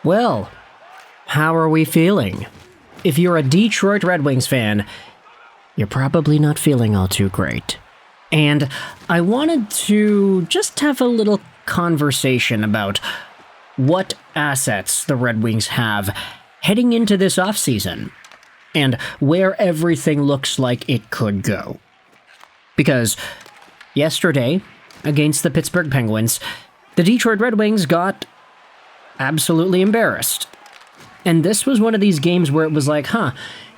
Well, how are we feeling? If you're a Detroit Red Wings fan, you're probably not feeling all too great. And I wanted to just have a little conversation about what assets the Red Wings have heading into this offseason, and where everything looks like it could go. Because yesterday, against the Pittsburgh Penguins, the Detroit Red Wings got absolutely embarrassed. And this was one of these games where it was like,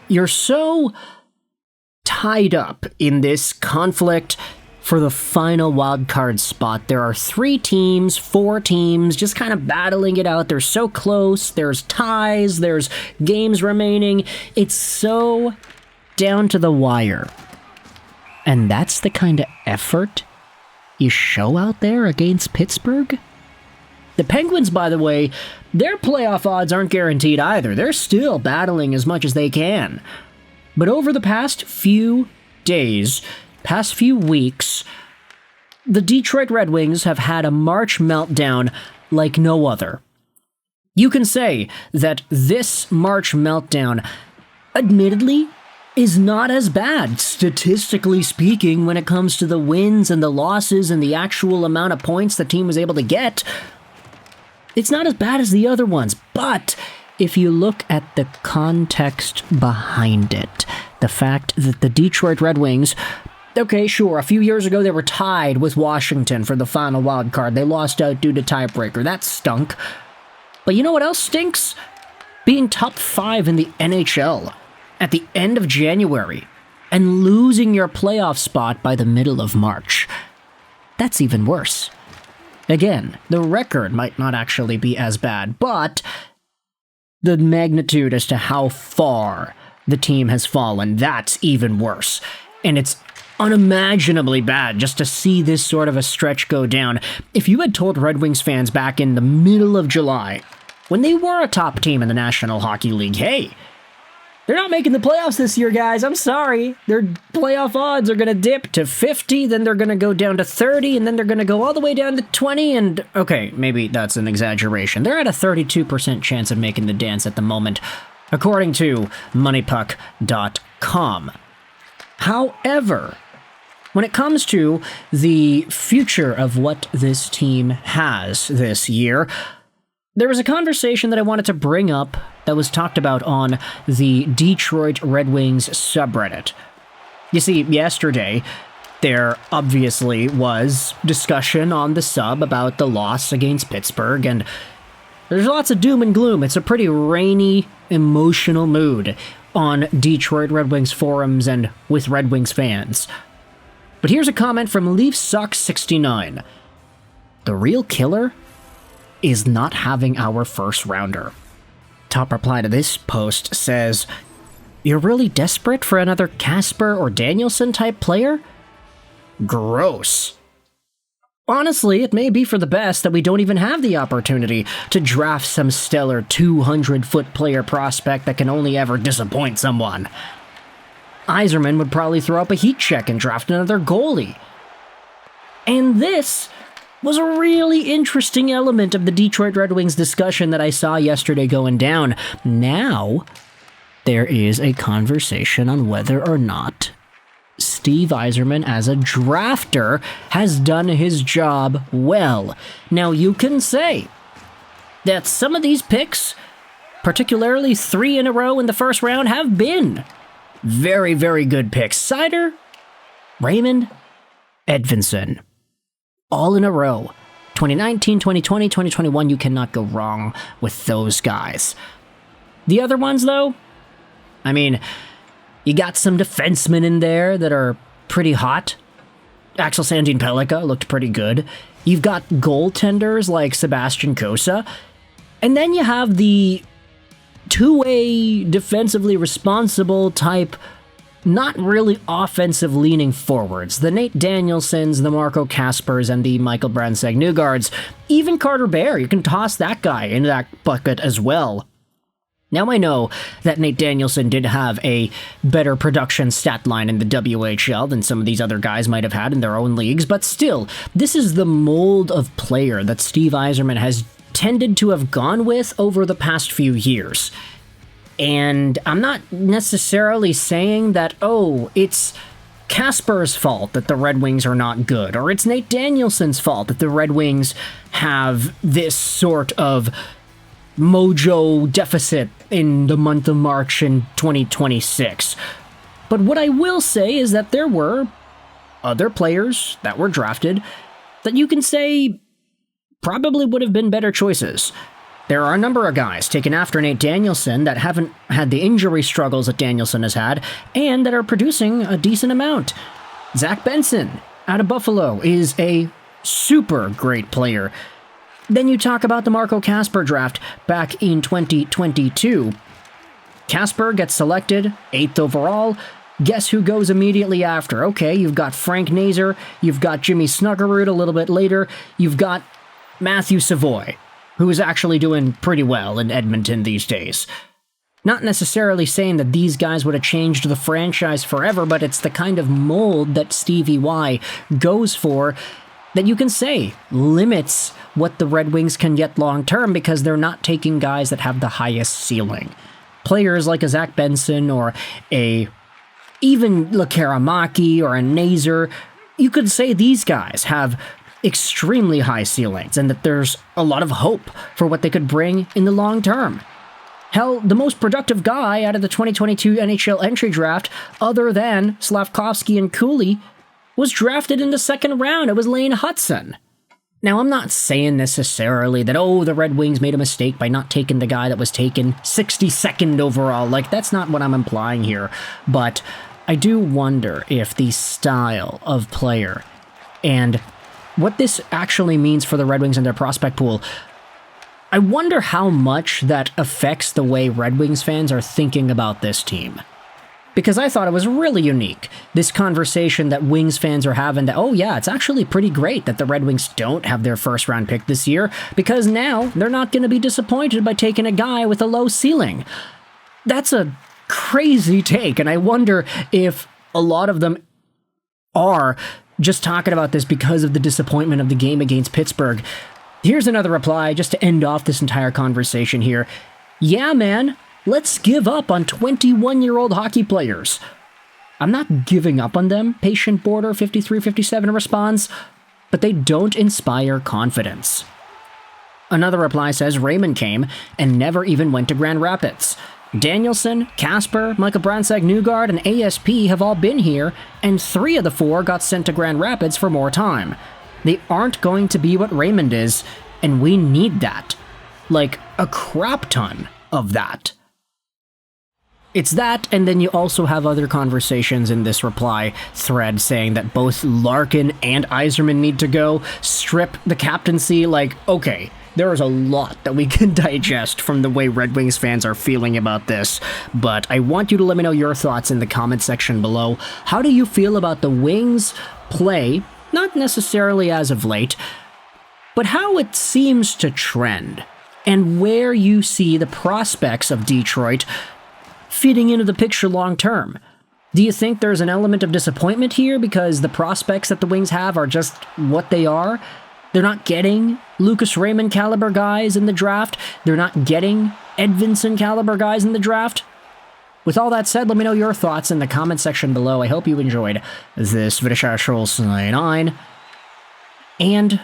you're so tied up in this conflict for the final wildcard spot. There are 4 teams, just kind of battling it out. They're so close. There's ties. There's games remaining. It's so down to the wire. And that's the kind of effort you show out there against Pittsburgh? The Penguins, by the way, their playoff odds aren't guaranteed either. They're still battling as much as they can. But over the past few days, past few weeks, the Detroit Red Wings have had a March meltdown like no other. You can say that this March meltdown, admittedly, is not as bad, statistically speaking, when it comes to the wins and the losses and the actual amount of points the team was able to get. It's not as bad as the other ones, but if you look at the context behind it, the fact that the Detroit Red Wings, okay, sure, a few years ago they were tied with Washington for the final wild card. They lost out due to tiebreaker. That stunk. But you know what else stinks? Being top 5 in the NHL at the end of January and losing your playoff spot by the middle of March. That's even worse. Again, the record might not actually be as bad, but the magnitude as to how far the team has fallen, that's even worse. And it's unimaginably bad just to see this sort of a stretch go down. If you had told Red Wings fans back in the middle of July, when they were a top team in the National Hockey League, hey, they're not making the playoffs this year, guys. I'm sorry. Their playoff odds are going to dip to 50, then they're going to go down to 30, and then they're going to go all the way down to 20, and okay, maybe that's an exaggeration. They're at a 32% chance of making the dance at the moment, according to moneypuck.com. However, when it comes to the future of what this team has this year, there was a conversation that I wanted to bring up that was talked about on the Detroit Red Wings subreddit. You see, yesterday, there obviously was discussion on the sub about the loss against Pittsburgh, and there's lots of doom and gloom. It's a pretty rainy, emotional mood on Detroit Red Wings forums and with Red Wings fans. But here's a comment from LeafSox69. The real killer is not having our first rounder. Top reply to this post says, "You're really desperate for another Casper or Danielson type player? Gross." Honestly, it may be for the best that we don't even have the opportunity to draft some stellar 200-foot player prospect that can only ever disappoint someone. Yzerman would probably throw up a heat check and draft another goalie. And this was a really interesting element of the Detroit Red Wings discussion that I saw yesterday going down. Now, there is a conversation on whether or not Steve Yzerman as a drafter has done his job well. Now, you can say that some of these picks, particularly 3 in a row in the first round, have been very, very good picks. Seider, Raymond, Edvinsson. All in a row. 2019, 2020, 2021, you cannot go wrong with those guys. The other ones, though, I mean, you got some defensemen in there that are pretty hot. Axel Sandin Pellikka looked pretty good. You've got goaltenders like Sebastian Cossa. And then you have the two-way, defensively responsible type, not really offensive-leaning forwards. The Nate Danielsons, the Marco Kaspers, and the Michael Brandsegg-Newgards. Even Carter Bear, you can toss that guy into that bucket as well. Now I know that Nate Danielson did have a better production stat line in the WHL than some of these other guys might have had in their own leagues, but still, this is the mold of player that Steve Yzerman has tended to have gone with over the past few years. And I'm not necessarily saying that, oh, it's Kasper's fault that the Red Wings are not good, or it's Nate Danielson's fault that the Red Wings have this sort of mojo deficit in the month of March in 2026. But what I will say is that there were other players that were drafted that you can say probably would have been better choices. There are a number of guys taken after Nate Danielson that haven't had the injury struggles that Danielson has had, and that are producing a decent amount. Zach Benson, out of Buffalo, is a super great player. Then you talk about the Marco Kasper draft back in 2022. Kasper gets selected, 8th overall. Guess who goes immediately after? Okay, you've got Frank Nazar, you've got Jimmy Snuggerud a little bit later, you've got Matthew Savoy, who is actually doing pretty well in Edmonton these days. Not necessarily saying that these guys would have changed the franchise forever, but it's the kind of mold that Stevie Y goes for that you can say limits what the Red Wings can get long-term, because they're not taking guys that have the highest ceiling. Players like a Zach Benson or even Lekaramaki or a Nazar, you could say these guys have extremely high ceilings and that there's a lot of hope for what they could bring in the long term. Hell, the most productive guy out of the 2022 NHL Entry Draft, other than Slavkovsky and Cooley, was drafted in the second round. It was Lane Hudson. Now, I'm not saying necessarily that, oh, the Red Wings made a mistake by not taking the guy that was taken 62nd overall. Like, that's not what I'm implying here. But I do wonder if the style of player and what this actually means for the Red Wings and their prospect pool, I wonder how much that affects the way Red Wings fans are thinking about this team. Because I thought it was really unique, this conversation that Wings fans are having that, oh yeah, it's actually pretty great that the Red Wings don't have their first round pick this year, because now they're not going to be disappointed by taking a guy with a low ceiling. That's a crazy take, and I wonder if a lot of them are just talking about this because of the disappointment of the game against Pittsburgh. Here's another reply just to end off this entire conversation here. Yeah, man, let's give up on 21-year-old hockey players. I'm not giving up on them, Patient Border 5357 responds, but they don't inspire confidence. Another reply says Raymond came and never even went to Grand Rapids. Danielson, Kasper, Michael Bransack, Newgard, and ASP have all been here, and 3 of the 4 got sent to Grand Rapids for more time. They aren't going to be what Raymond is, and we need that. Like, a crap ton of that. It's that, and then you also have other conversations in this reply thread saying that both Larkin and Yzerman need to go, strip the captaincy. Like, okay, there is a lot that we can digest from the way Red Wings fans are feeling about this, but I want you to let me know your thoughts in the comment section below. How do you feel about the Wings' play, not necessarily as of late, but how it seems to trend, and where you see the prospects of Detroit fitting into the picture long term? Do you think there's an element of disappointment here because the prospects that the Wings have are just what they are? They're not getting Lucas Raymond caliber guys in the draft. They're not getting Edvinsson caliber guys in the draft. With all that said, let me know your thoughts in the comment section below. I hope you enjoyed this video. And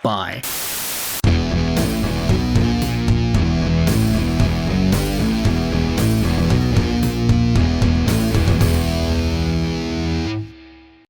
bye.